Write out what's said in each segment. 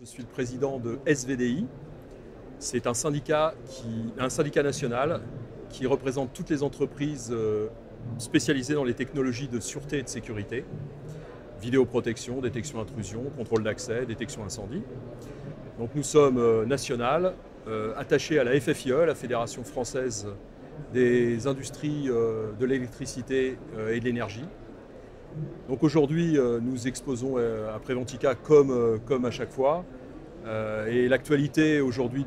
Je suis le président de SVDI. C'est un syndicat national qui représente toutes les entreprises spécialisées dans les technologies de sûreté et de sécurité, vidéoprotection, détection intrusion, contrôle d'accès, détection incendie. Donc nous sommes national, attachés à la FFIE, la Fédération française des industries de l'électricité et de l'énergie. Donc aujourd'hui, nous exposons à Préventica comme à chaque fois. Et l'actualité aujourd'hui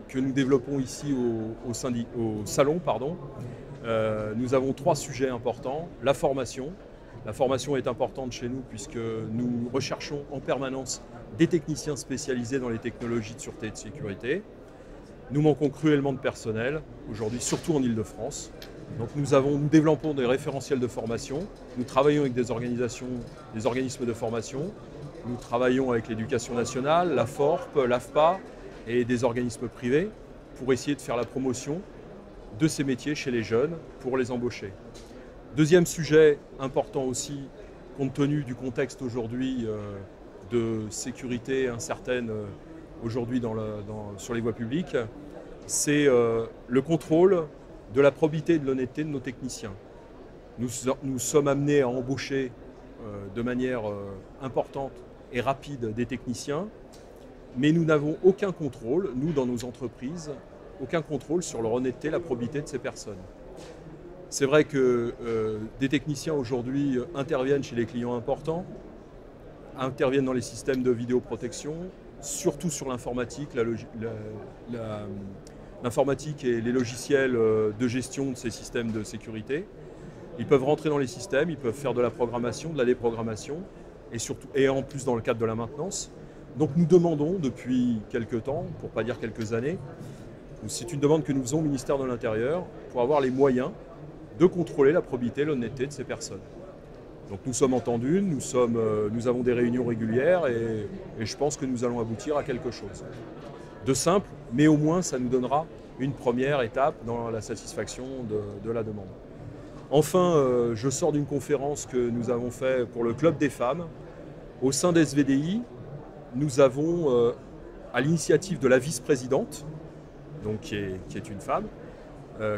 que nous développons ici au salon, nous avons 3 sujets importants. La formation. La formation est importante chez nous puisque nous recherchons en permanence des techniciens spécialisés dans les technologies de sûreté et de sécurité. Nous manquons cruellement de personnel aujourd'hui, surtout en Île-de-France. Donc nous développons des référentiels de formation, nous travaillons avec des organismes de formation, nous travaillons avec l'éducation nationale, la FORP, l'AFPA et des organismes privés pour essayer de faire la promotion de ces métiers chez les jeunes pour les embaucher. Deuxième sujet important aussi, compte tenu du contexte aujourd'hui de sécurité incertaine aujourd'hui sur les voies publiques, c'est le contrôle de la probité et de l'honnêteté de nos techniciens. Nous sommes amenés à embaucher de manière importante et rapide des techniciens, mais nous n'avons aucun contrôle, nous dans nos entreprises, aucun contrôle sur leur honnêteté, la probité de ces personnes. C'est vrai que des techniciens aujourd'hui interviennent chez les clients importants, interviennent dans les systèmes de vidéoprotection, surtout sur l'informatique, l'informatique et les logiciels de gestion de ces systèmes de sécurité. Ils peuvent rentrer dans les systèmes, ils peuvent faire de la programmation, de la déprogrammation et en plus dans le cadre de la maintenance. Donc nous demandons depuis quelques temps, pour ne pas dire quelques années, c'est une demande que nous faisons au ministère de l'Intérieur pour avoir les moyens de contrôler la probité et l'honnêteté de ces personnes. Donc nous sommes entendus, nous avons des réunions régulières et je pense que nous allons aboutir à quelque chose de simple, mais au moins ça nous donnera une première étape dans la satisfaction de la demande. Enfin, je sors d'une conférence que nous avons faite pour le Club des femmes. Au sein d'SVDI, nous avons, à l'initiative de la vice-présidente, donc qui est une femme,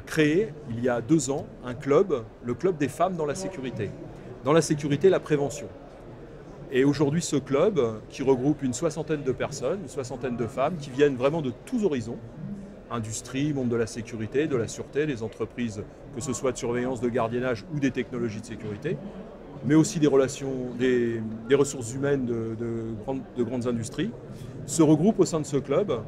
créé il y a 2 ans un club, le Club des femmes dans la sécurité. Dans la sécurité, la prévention. Et aujourd'hui, ce club, qui regroupe une 60aine de personnes, une 60aine de femmes, qui viennent vraiment de tous horizons, industrie, monde de la sécurité, de la sûreté, les entreprises, que ce soit de surveillance, de gardiennage ou des technologies de sécurité, mais aussi des ressources humaines de grandes industries, se regroupent au sein de ce club.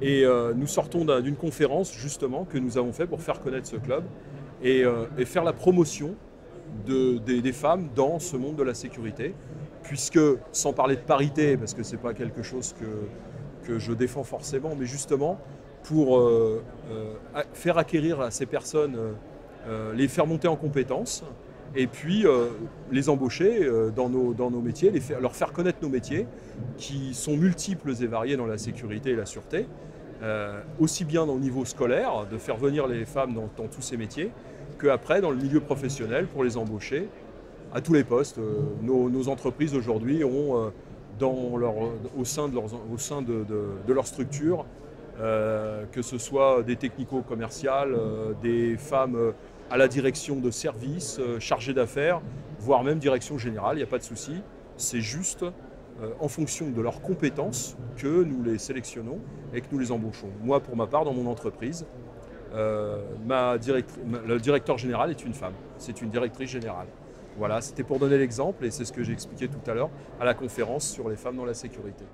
Et nous sortons d'une conférence, justement, que nous avons fait pour faire connaître ce club et faire la promotion des femmes dans ce monde de la sécurité, puisque, sans parler de parité, parce que ce n'est pas quelque chose que je défends forcément, mais justement pour faire acquérir à ces personnes, les faire monter en compétences, et puis les embaucher dans nos métiers, leur faire connaître nos métiers, qui sont multiples et variés dans la sécurité et la sûreté, aussi bien au niveau scolaire, de faire venir les femmes dans tous ces métiers, qu'après dans le milieu professionnel pour les embaucher à tous les postes. Nos entreprises aujourd'hui ont au sein de leur structure, que ce soit des technico-commerciales, des femmes à la direction de services, chargées d'affaires, voire même direction générale, il n'y a pas de souci. C'est juste en fonction de leurs compétences que nous les sélectionnons et que nous les embauchons. Moi, pour ma part, dans mon entreprise, le directeur général est une femme, c'est une directrice générale. Voilà, c'était pour donner l'exemple et c'est ce que j'ai expliqué tout à l'heure à la conférence sur les femmes dans la sécurité.